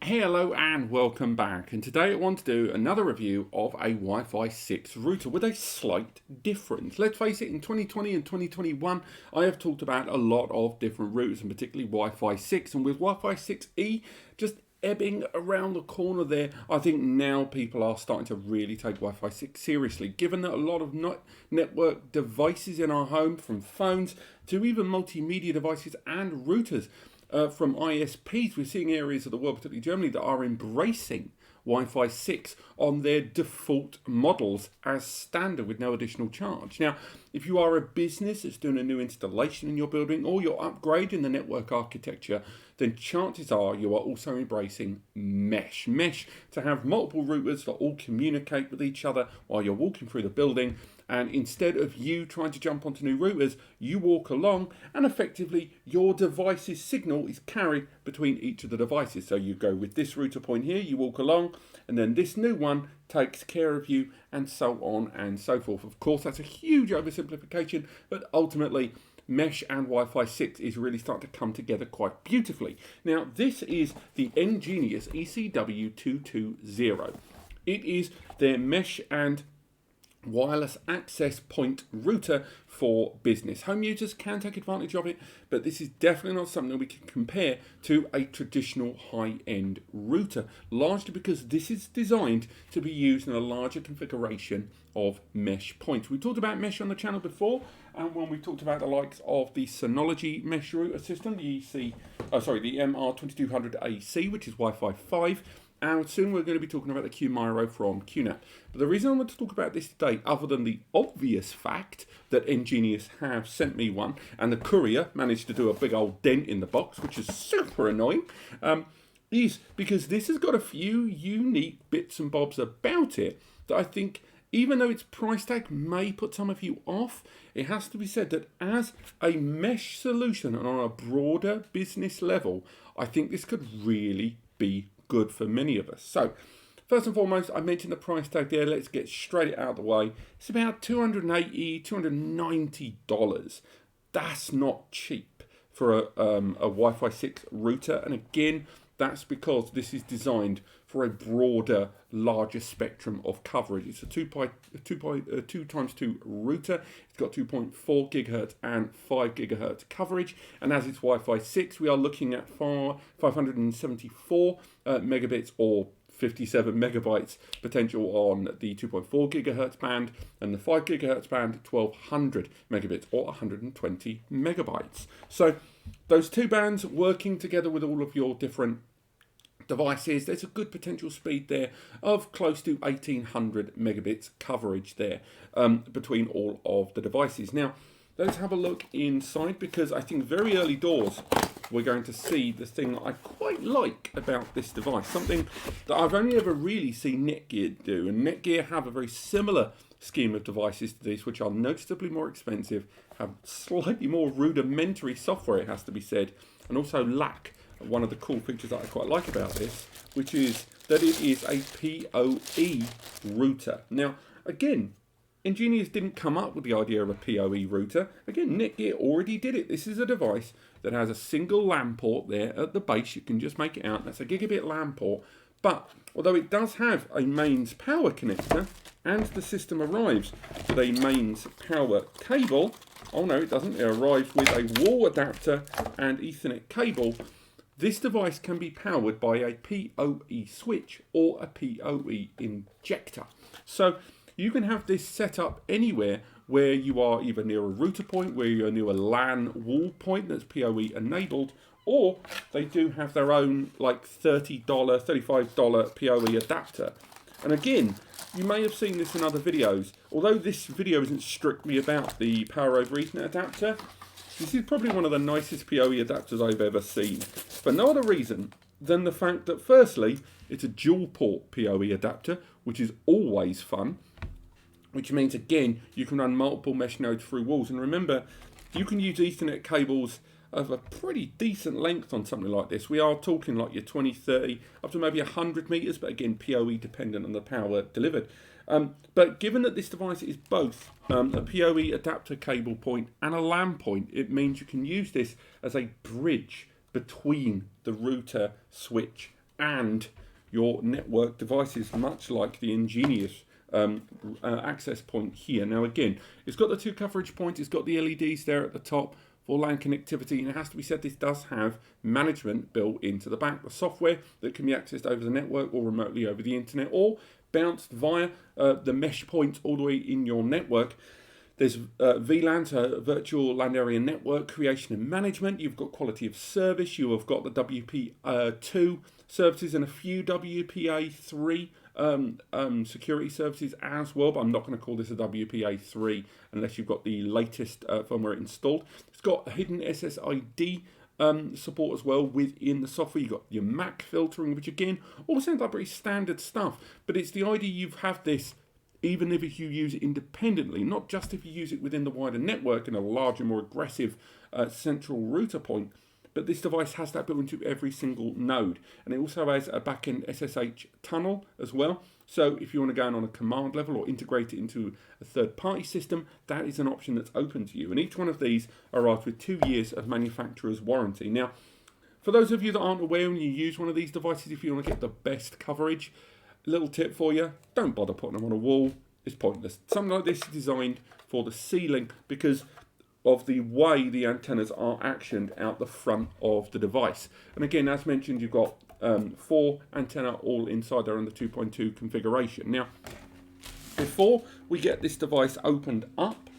Hello and welcome back, and today I want to do another review of a Wi-Fi 6 router with a slight difference. Let's face it, in 2020 and 2021 I have talked about a lot of different routers, and particularly Wi-Fi 6, and with Wi-Fi 6E just ebbing around the corner there, I think now people are starting to really take Wi-Fi 6 seriously, given that a lot of network devices in our home, from phones to even multimedia devices and routers, from ISPs, we're seeing areas of the world, particularly Germany, that are embracing Wi-Fi 6 on their default models as standard with no additional charge. Now, if you are a business that's doing a new installation in your building or you're upgrading the network architecture, then chances are you are also embracing mesh. Mesh to have multiple routers that all communicate with each other while you're walking through the building. And instead of you trying to jump onto new routers, you walk along and effectively your device's signal is carried between each of the devices. So you go with this router point here, you walk along, and then this new one takes care of you, and so on and so forth. Of course, that's a huge oversimplification, but ultimately mesh and Wi-Fi 6 is really starting to come together quite beautifully. Now, this is the EnGenius ECW220. It is their mesh and wireless access point router for business. Home users can take advantage of it, but this is definitely not something that we can compare to a traditional high-end router, largely because this is designed to be used in a larger configuration of mesh points. We talked about mesh on the channel before, and when we talked about the likes of the Synology mesh router system, the MR2200 AC, which is Wi-Fi 5, and soon we're going to be talking about the QMiro from QNAP. But the reason I want to talk about this today, other than the obvious fact that EnGenius have sent me one, and the courier managed to do a big old dent in the box, which is super annoying, is because this has got a few unique bits and bobs about it that I think, even though its price tag may put some of you off, it has to be said that as a mesh solution and on a broader business level, I think this could really be good for many of us. So, first and foremost, I mentioned the price tag there. Let's get straight out of the way. It's about $280, $290. That's not cheap for a Wi-Fi 6 router. And again, that's because this is designed for a broader, larger spectrum of coverage. It's a 2x2 router. It's got 2.4 gigahertz and 5 gigahertz coverage. And as it's Wi-Fi 6, we are looking at 574 megabits or 57 megabytes potential on the 2.4 gigahertz band, and the 5 gigahertz band 1200 megabits or 120 megabytes. So those two bands working together with all of your different devices, there's a good potential speed there of close to 1800 megabits coverage there between all of the devices. Now, let's have a look inside, because I think very early doors we're going to see the thing that I quite like about this device, something that I've only ever really seen Netgear do, and Netgear have a very similar scheme of devices to this, which are noticeably more expensive, have slightly more rudimentary software, it has to be said, and also lack one of the cool features that I quite like about this, which is that it is a PoE router. Now, again, EnGenius didn't come up with the idea of a PoE router. Again, Netgear already did it. This is a device that has a single LAN port there at the base. You can just make it out. That's a gigabit LAN port. But although it does have a mains power connector, and the system arrives with a mains power cable, oh no, it doesn't. It arrives with a wall adapter and Ethernet cable. This device can be powered by a PoE switch or a PoE injector. So you can have this set up anywhere where you are either near a router point, where you're near a LAN wall point that's PoE enabled, or they do have their own like $30, $35 PoE adapter. And again, you may have seen this in other videos. Although this video isn't strictly about the Power over Ethernet adapter, this is probably one of the nicest PoE adapters I've ever seen. For no other reason than the fact that, firstly, it's a dual port PoE adapter, which is always fun, which means, again, you can run multiple mesh nodes through walls. And remember, you can use Ethernet cables of a pretty decent length on something like this. We are talking like your 20, 30, up to maybe 100 meters, but again, PoE dependent on the power delivered. But given that this device is both a PoE adapter cable point and a LAN point, it means you can use this as a bridge between the router, switch and your network devices, much like the EnGenius access point here. Now again, it's got the 2 coverage points, it's got the LEDs there at the top for LAN connectivity, and it has to be said this does have management built into the back, the software that can be accessed over the network or remotely over the internet or bounced via the mesh points all the way in your network. There's VLAN, so Virtual Land Area Network creation and management. You've got quality of service. You have got the WPA2 services and a few WPA3 security services as well. But I'm not going to call this a WPA3 unless you've got the latest firmware installed. It's got a hidden SSID support as well within the software. You've got your MAC filtering, which again all sounds like pretty standard stuff. But it's the idea you have this even if you use it independently, not just if you use it within the wider network in a larger, more aggressive central router point, but this device has that built into every single node. And it also has a back-end SSH tunnel as well. So if you want to go in on a command level or integrate it into a third-party system, that is an option that's open to you. And each one of these arrives with 2 years of manufacturer's warranty. Now, for those of you that aren't aware when you use one of these devices, if you want to get the best coverage, little tip for you, don't bother putting them on a wall. It's pointless. Something like this is designed for the ceiling because of the way the antennas are actioned out the front of the device. And again, as mentioned, you've got 4 antenna all inside there in the 2.2 configuration. Now, before we get this device opened up,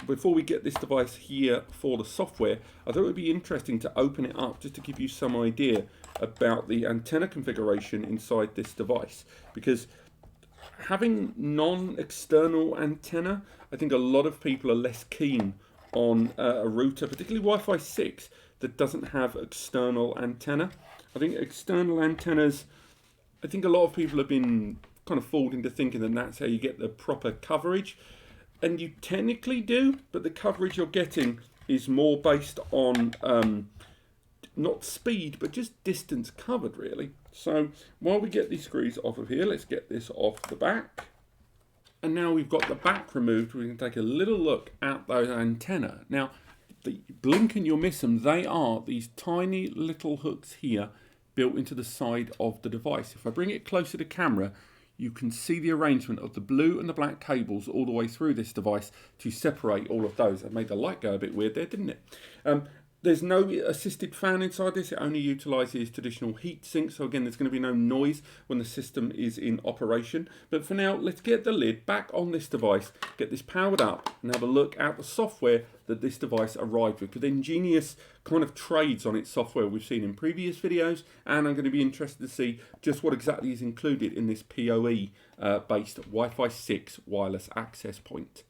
before we get this device here for the software, I thought it would be interesting to open it up just to give you some idea about the antenna configuration inside this device, because having non-external antenna, I think a lot of people are less keen on a router, particularly Wi-Fi 6, that doesn't have external antenna. I think external antennas, I think a lot of people have been kind of fooled into thinking that that's how you get the proper coverage. And you technically do, but the coverage you're getting is more based on not speed, but just distance covered, really. So while we get these screws off of here, let's get this off the back. And now we've got the back removed, we can take a little look at those antenna. Now, the blink and you'll miss them. They are these tiny little hooks here built into the side of the device. If I bring it closer to camera, you can see the arrangement of the blue and the black cables all the way through this device to separate all of those. That made the light go a bit weird there, didn't it? There's no assisted fan inside this. It only utilises traditional heat sinks. So again, there's going to be no noise when the system is in operation. But for now, let's get the lid back on this device, get this powered up and have a look at the software that this device arrived with. Because EnGenius kind of trades on its software we've seen in previous videos. And I'm going to be interested to see just what exactly is included in this PoE based Wi-Fi 6 wireless access point.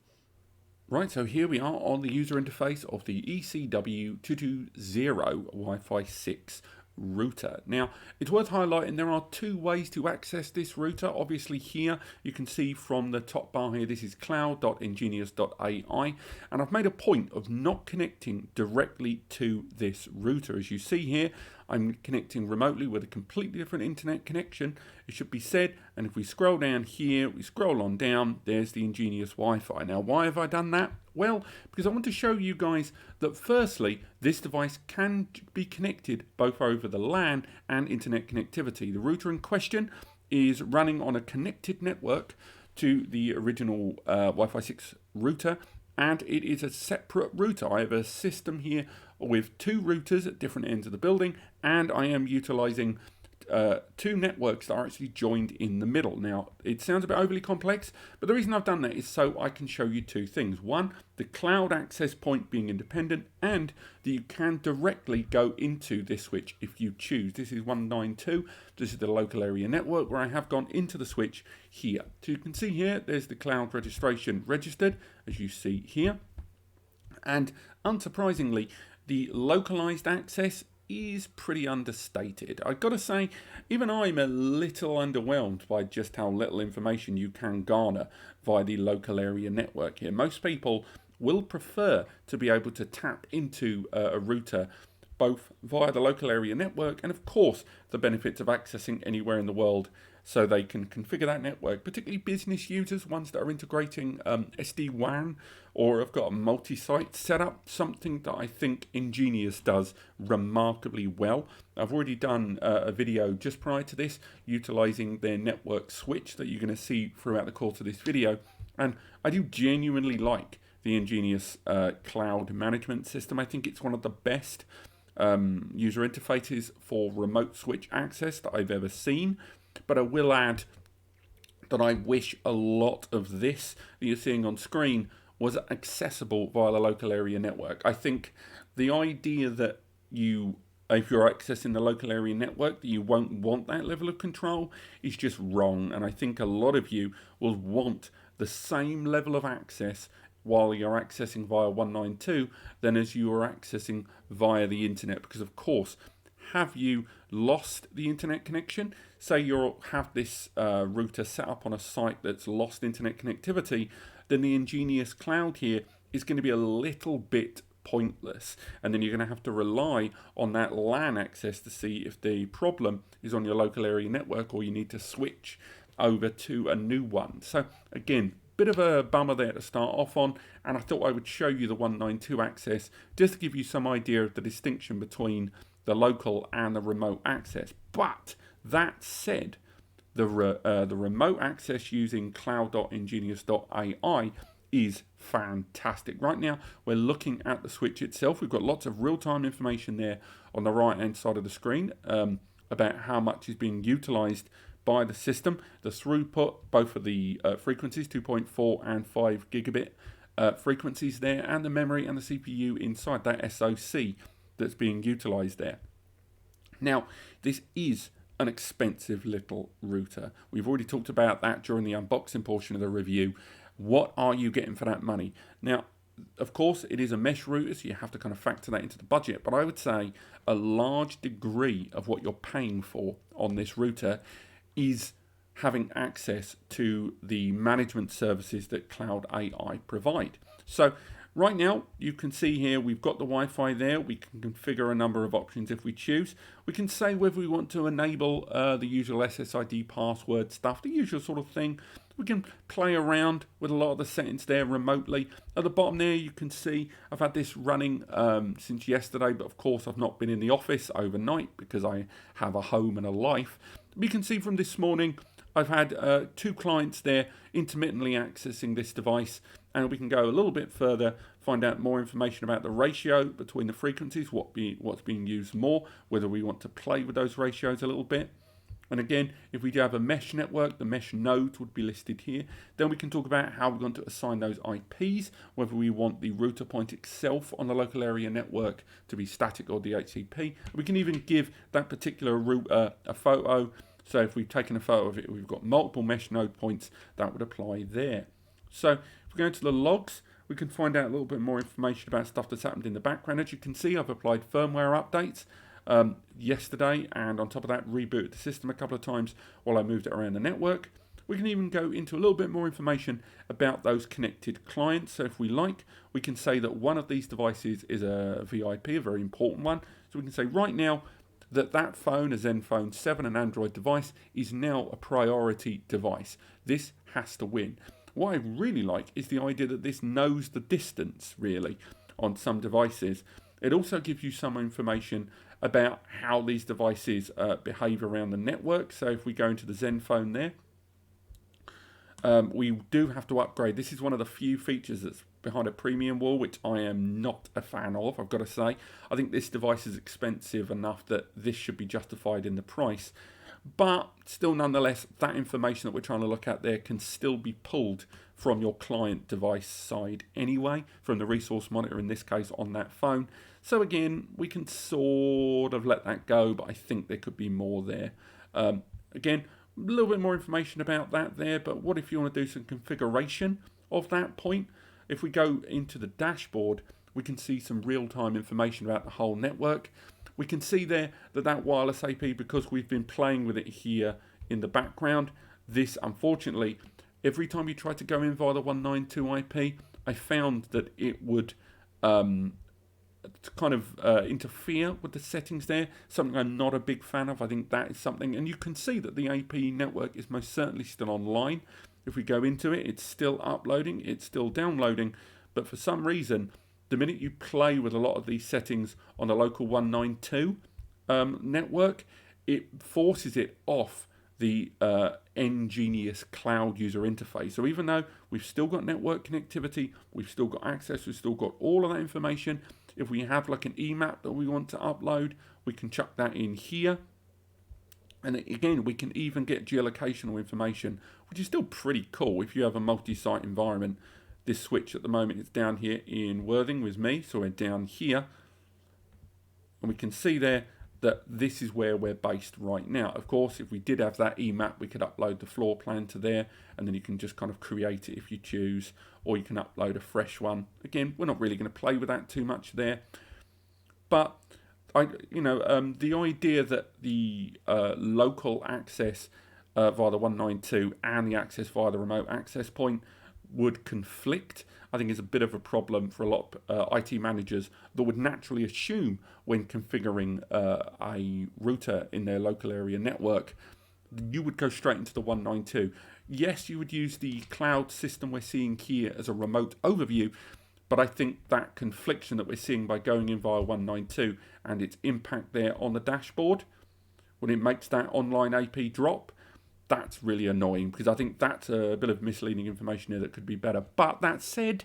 Right, so here we are on the user interface of the ECW220 Wi-Fi 6 router. Now, it's worth highlighting there are 2 ways to access this router. Obviously here, you can see from the top bar here, this is cloud.engenius.ai, and I've made a point of not connecting directly to this router. As you see here, I'm connecting remotely with a completely different internet connection, it should be said, and if we scroll down here, we scroll on down, there's the EnGenius Wi-Fi. Now, why have I done that? Well, because I want to show you guys that firstly, this device can be connected both over the LAN and internet connectivity. The router in question is running on a connected network to the original Wi-Fi 6 router, and it is a separate router. I have a system here with 2 routers at different ends of the building, and I am utilizing 2 networks that are actually joined in the middle. Now, it sounds a bit overly complex, but the reason I've done that is so I can show you 2 things. One, the cloud access point being independent, and that you can directly go into this switch if you choose. This is 192. This is the local area network where I have gone into the switch here. So you can see here, there's the cloud registration registered, as you see here. And unsurprisingly, the localized access is pretty understated. I've got to say, even I'm a little underwhelmed by just how little information you can garner via the local area network here. Most people will prefer to be able to tap into a router both via the local area network and, of course, the benefits of accessing anywhere in the world so they can configure that network, particularly business users, ones that are integrating SD-WAN or have got a multi-site setup, something that I think EnGenius does remarkably well. I've already done a video just prior to this utilizing their network switch that you're going to see throughout the course of this video, and I do genuinely like the EnGenius cloud management system. I think it's one of the best user interfaces for remote switch access that I've ever seen. But I will add that I wish a lot of this that you're seeing on screen was accessible via the local area network. I think the idea that if you're accessing the local area network, that you won't want that level of control is just wrong. And I think a lot of you will want the same level of access while you're accessing via 192 than as you are accessing via the internet. Because of course, have you lost the internet connection? Say you have this router set up on a site that's lost internet connectivity, then the EnGenius cloud here is going to be a little bit pointless, and then you're going to have to rely on that LAN access to see if the problem is on your local area network or you need to switch over to a new one. So again, bit of a bummer there to start off on, and I thought I would show you the 192 access just to give you some idea of the distinction between the local and the remote access. But that said, the remote access using cloud.engenius.ai is fantastic. Right now, we're looking at the switch itself. We've got lots of real-time information there on the right-hand side of the screen about how much is being utilized by the system, the throughput, both of the frequencies, 2.4 and 5 gigabit frequencies there, and the memory and the CPU inside that SoC that's being utilized there. Now, this is an expensive little router. We've already talked about that during the unboxing portion of the review. What are you getting for that money? Now, of course, it is a mesh router, so you have to kind of factor that into the budget, but I would say a large degree of what you're paying for on this router is having access to the management services that Cloud AI provide. So right now, you can see here we've got the Wi-Fi there. We can configure a number of options if we choose. We can say whether we want to enable the usual SSID password stuff, the usual sort of thing. We can play around with a lot of the settings there remotely. At the bottom there, you can see I've had this running since yesterday, but of course I've not been in the office overnight because I have a home and a life. You can see from this morning, I've had 2 clients there intermittently accessing this device, and we can go a little bit further, find out more information about the ratio between the frequencies, what's being used more, whether we want to play with those ratios a little bit. And again, if we do have a mesh network, the mesh nodes would be listed here. Then we can talk about how we're going to assign those IPs, whether we want the router point itself on the local area network to be static or DHCP. We can even give that particular router a photo. So if we've taken a photo of it, we've got multiple mesh node points that would apply there. So if we go into the logs, we can find out a little bit more information about stuff that's happened in the background. As you can see, I've applied firmware updates yesterday, and on top of that, rebooted the system a couple of times while I moved it around the network. We can even go into a little bit more information about those connected clients. So if we like, we can say that one of these devices is a VIP, a very important one. So we can say right now, that phone, a Zenfone 7, an Android device, is now a priority device. This has to win. What I really like is the idea that this knows the distance, really, on some devices. It also gives you some information about how these devices behave around the network. So if we go into the Zenfone there, we do have to upgrade. This is one of the few features that's behind a premium wall, which I am not a fan of, I've got to say. I think this device is expensive enough that this should be justified in the price. But still, nonetheless, that information that we're trying to look at there can still be pulled from your client device side anyway, from the resource monitor, in this case, on that phone. So again, we can sort of let that go, but I think there could be more there. Again, a little bit more information about that there, but what if you want to do some configuration of that point? If we go into the dashboard, we can see some real-time information about the whole network. We can see there that wireless AP, because we've been playing with it here in the background, this, unfortunately, every time you try to go in via the 192 IP, I found that it would to kind of interfere with the settings there. Something I'm not a big fan of. I think that is something, and you can see that the AP network is most certainly still online. If we go into it, it's still uploading, it's still downloading, but for some reason, the minute you play with a lot of these settings on a local 192 network, it forces it off the EnGenius cloud user interface. So even though we've still got network connectivity, we've still got access, we've still got all of that information, if we have like an EMAP that we want to upload, we can chuck that in here. And again, we can even get geolocational information, which is still pretty cool if you have a multi-site environment. This switch at the moment is down here in Worthing with me, so we're down here. And we can see there that this is where we're based right now. Of course, if we did have that EMAP, we could upload the floor plan to there, and then you can just kind of create it if you choose, or you can upload a fresh one. Again, we're not really going to play with that too much there. But the idea that the local access via the 192 and the access via the remote access point would conflict, I think is a bit of a problem for a lot of IT managers that would naturally assume when configuring a router in their local area network, you would go straight into the 192. Yes, you would use the cloud system we're seeing here as a remote overview, but I think that confliction that we're seeing by going in via 192 and its impact there on the dashboard, when it makes that online AP drop, that's really annoying, because I think that's a bit of misleading information here that could be better. But that said,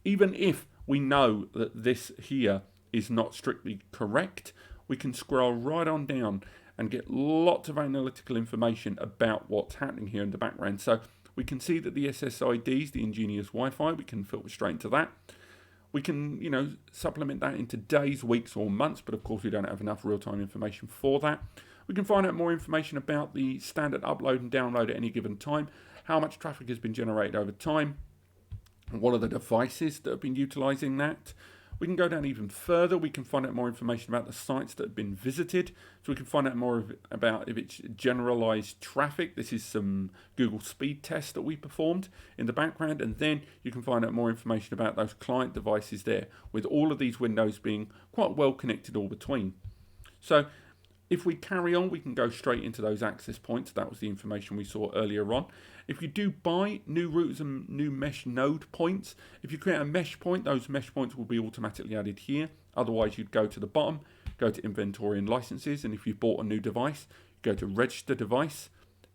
even if we know that this here is not strictly correct, we can scroll right on down and get lots of analytical information about what's happening here in the background. So we can see that the SSIDs, the EnGenius Wi-Fi, we can filter straight into that. We can, supplement that into days, weeks, or months, but of course we don't have enough real-time information for that. We can find out more information about the standard upload and download at any given time, how much traffic has been generated over time, and what are the devices that have been utilizing that. We can go down even further. We can find out more information about the sites that have been visited. So we can find out more about if it's generalized traffic. This is some Google speed tests that we performed in the background. And then you can find out more information about those client devices there, with all of these windows being quite well connected all between. So if we carry on, we can go straight into those access points. That was the information we saw earlier on. If you do buy new routers and new mesh node points, if you create a mesh point, those mesh points will be automatically added here. Otherwise, you'd go to the bottom, go to inventory and licenses, and if you bought a new device, go to register device,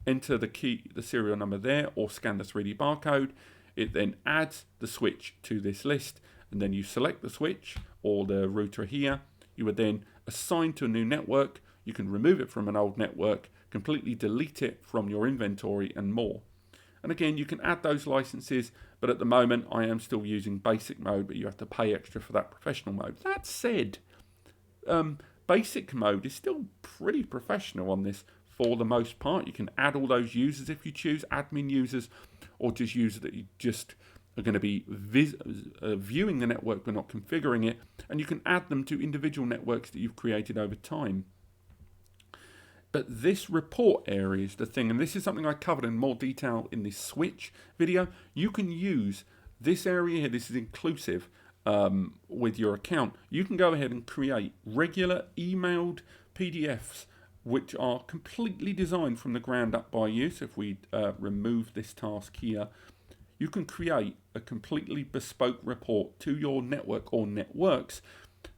enter the key, the serial number there, or scan the 3D barcode. It then adds the switch to this list, and then you select the switch or the router here. You would then assign to a new network. You can remove it from an old network, completely delete it from your inventory, and more. And again, you can add those licenses, but at the moment I am still using basic mode, but you have to pay extra for that professional mode. That said, basic mode is still pretty professional on this for the most part. You can add all those users if you choose, admin users, or just users that you just are going to be viewing the network but not configuring it, and you can add them to individual networks that you've created over time. But this report area is the thing, and this is something I covered in more detail in this switch video. You can use this area here, this is inclusive with your account. You can go ahead and create regular emailed PDFs which are completely designed from the ground up by you. So if we remove this task here, you can create a completely bespoke report to your network or networks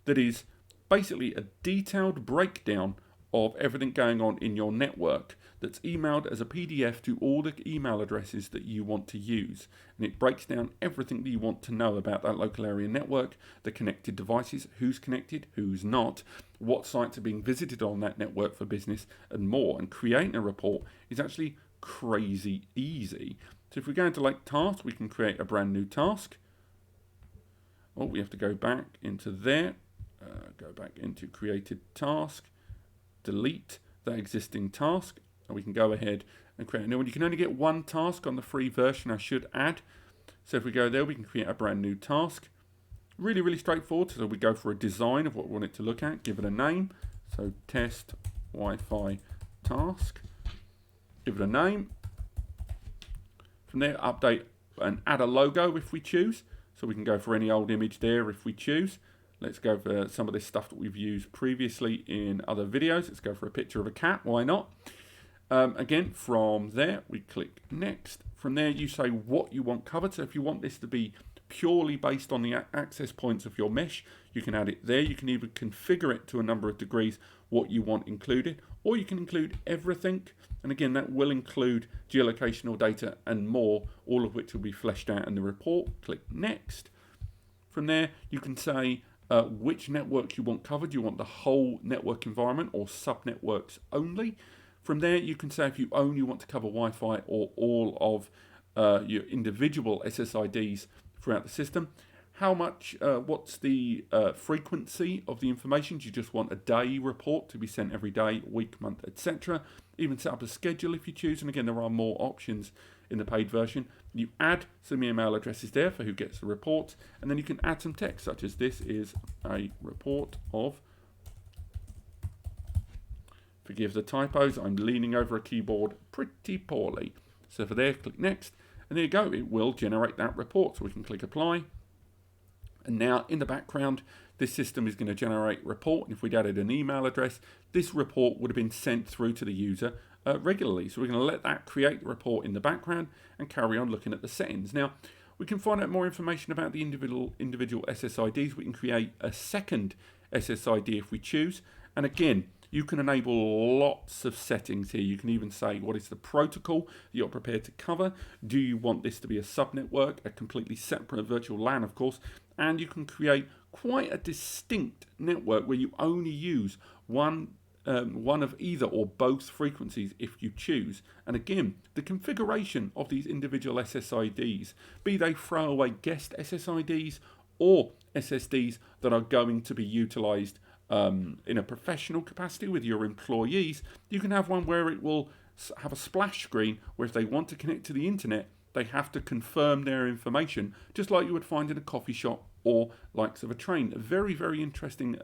that is basically a detailed breakdown of everything going on in your network that's emailed as a PDF to all the email addresses that you want to use. And it breaks down everything that you want to know about that local area network, the connected devices, who's connected, who's not, what sites are being visited on that network for business, and more. And creating a report is actually crazy easy. So if we go into like tasks, we can create a brand new task. Oh, we have to go back into there, go back into created task, delete that existing task, and we can go ahead and create a new one. You can only get one task on the free version, I should add. So if we go there, we can create a brand new task. Really, really straightforward. So we go for a design of what we want it to look at, give it a name. So test Wi-Fi task, give it a name. From there, update and add a logo if we choose. So we can go for any old image there if we choose. Let's go for some of this stuff that we've used previously in other videos. Let's go for a picture of a cat, why not? Again, from there, we click next. From there, you say what you want covered. So if you want this to be purely based on the access points of your mesh, you can add it there. You can even configure it to a number of degrees what you want included, or you can include everything. And again, that will include geolocational data and more, all of which will be fleshed out in the report. Click next. From there, you can say which network you want covered. You want the whole network environment or sub-networks only. From there, you can say if you only want to cover Wi-Fi or all of your individual SSIDs throughout the system. How much, what's the frequency of the information? Do you just want a day report to be sent every day, week, month, etc.? Even set up a schedule if you choose. And again, there are more options in the paid version. You add some email addresses there for who gets the report. And then you can add some text, such as this is a report of, forgive the typos, I'm leaning over a keyboard pretty poorly. So for there, click next. And there you go, it will generate that report. So we can click apply. And now in the background, this system is going to generate a report. And if we'd added an email address, this report would have been sent through to the user regularly. So we're going to let that create the report in the background and carry on looking at the settings. Now, we can find out more information about the individual SSIDs. We can create a second SSID if we choose. And again, you can enable lots of settings here. You can even say what is the protocol that you're prepared to cover. Do you want this to be a subnetwork, a completely separate virtual LAN, of course, and you can create quite a distinct network where you only use one of either or both frequencies if you choose. And again, the configuration of these individual SSIDs, be they throwaway guest SSIDs or SSDs that are going to be utilized in a professional capacity with your employees, you can have one where it will have a splash screen where if they want to connect to the internet, they have to confirm their information, just like you would find in a coffee shop or likes of a train. A very, very interesting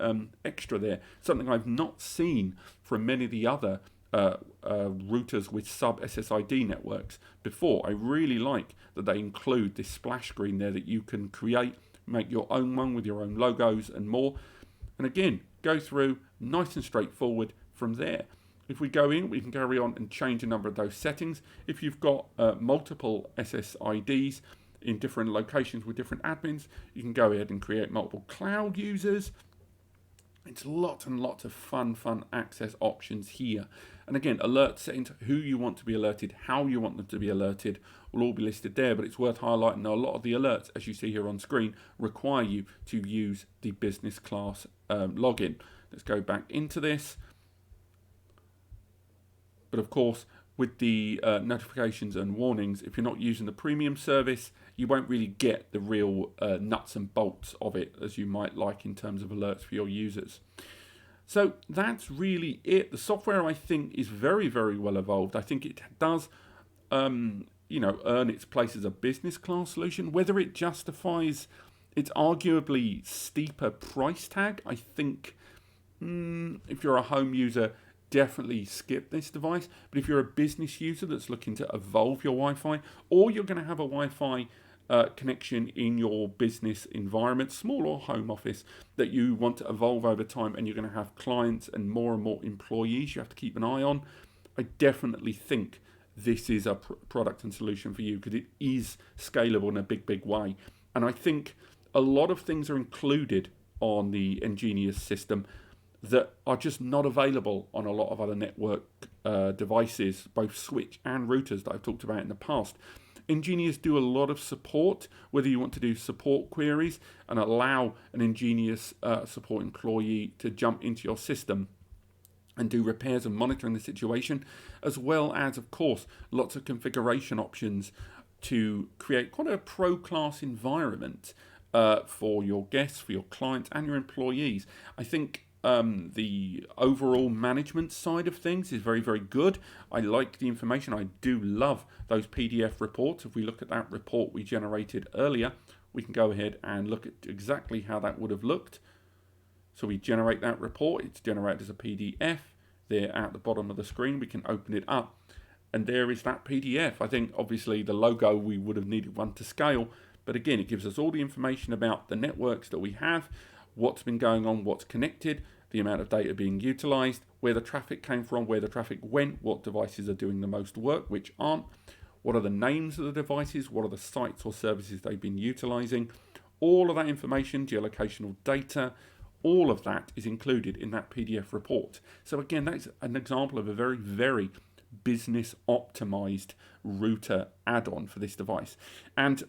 extra there. Something I've not seen from many of the other routers with sub-SSID networks before. I really like that they include this splash screen there that you can create, make your own one with your own logos and more. And again, go through nice and straightforward from there. If we go in, we can carry on and change a number of those settings. If you've got multiple SSIDs in different locations with different admins, you can go ahead and create multiple cloud users. It's lots and lots of fun access options here. And again, alert settings, who you want to be alerted, how you want them to be alerted, will all be listed there. But it's worth highlighting that a lot of the alerts, as you see here on screen, require you to use the business class login. Let's go back into this. But of course, with the notifications and warnings, if you're not using the premium service, you won't really get the real nuts and bolts of it as you might like in terms of alerts for your users. So that's really it. The software, I think, is very, very well evolved. I think it does, earn its place as a business class solution. Whether it justifies its arguably steeper price tag, I think if you're a home user, definitely skip this device. But if you're a business user that's looking to evolve your Wi-Fi, or you're going to have a Wi-Fi connection in your business environment, small or home office, that you want to evolve over time, and you're going to have clients and more employees you have to keep an eye on, I definitely think this is a product and solution for you, because it is scalable in a big way. And I think a lot of things are included on the EnGenius system that are just not available on a lot of other network devices, both switch and routers that I've talked about in the past. EnGenius do a lot of support, whether you want to do support queries and allow an EnGenius support employee to jump into your system and do repairs and monitoring the situation, as well as, of course, lots of configuration options to create quite a pro-class environment for your guests, for your clients, and your employees. I think the overall management side of things is very, very good. I like the information. I do love those PDF reports. If we look at that report we generated earlier, we can go ahead and look at exactly how that would have looked. So we generate that report. It's generated as a PDF. There at the bottom of the screen, we can open it up. And there is that PDF. I think obviously the logo, we would have needed one to scale. But again, it gives us all the information about the networks that we have, what's been going on, what's connected, the amount of data being utilized, where the traffic came from, where the traffic went, what devices are doing the most work, which aren't, what are the names of the devices, what are the sites or services they've been utilizing. All of that information, geolocational data, all of that is included in that PDF report. So again, that's an example of a very, very business optimized router add-on for this device. And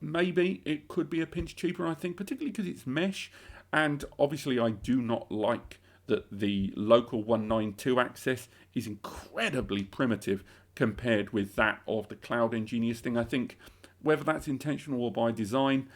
maybe it could be a pinch cheaper, I think, particularly because it's mesh. And obviously I do not like that the local 192 access is incredibly primitive compared with that of the cloud EnGenius thing. I think whether that's intentional or by design,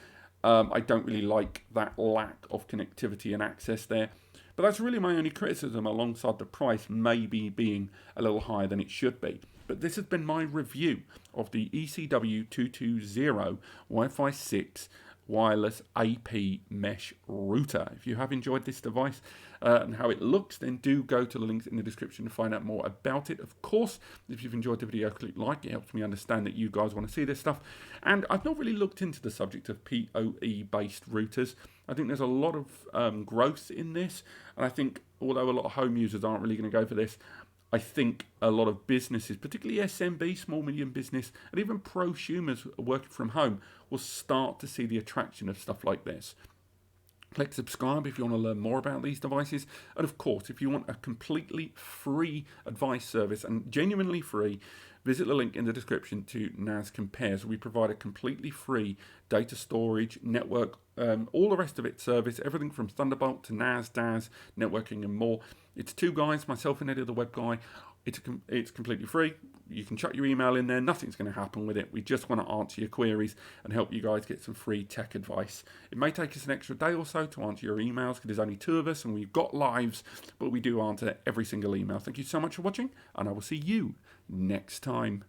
I don't really like that lack of connectivity and access there. But that's really my only criticism, alongside the price maybe being a little higher than it should be. But this has been my review of the ECW220 Wi-Fi 6 wireless AP mesh router. If you have enjoyed this device and how it looks, then do go to the links in the description to find out more about it. Of course, if you've enjoyed the video, click like. It helps me understand that you guys want to see this stuff. And I've not really looked into the subject of PoE based routers. I think there's a lot of growth in this, and I think although a lot of home users aren't really going to go for this, I think a lot of businesses, particularly SMB, small medium business, and even prosumers working from home, will start to see the attraction of stuff like this. Click subscribe if you want to learn more about these devices. And of course, if you want a completely free advice service, and genuinely free, visit the link in the description to NAS Compares. We provide a completely free data storage, network, all the rest of it service, everything from Thunderbolt to NAS, DAS, networking and more. It's two guys, myself and Eddie, the web guy. It's completely free. You can chuck your email in there. Nothing's going to happen with it. We just want to answer your queries and help you guys get some free tech advice. It may take us an extra day or so to answer your emails because there's only two of us and we've got lives, but we do answer every single email. Thank you so much for watching, and I will see you next time.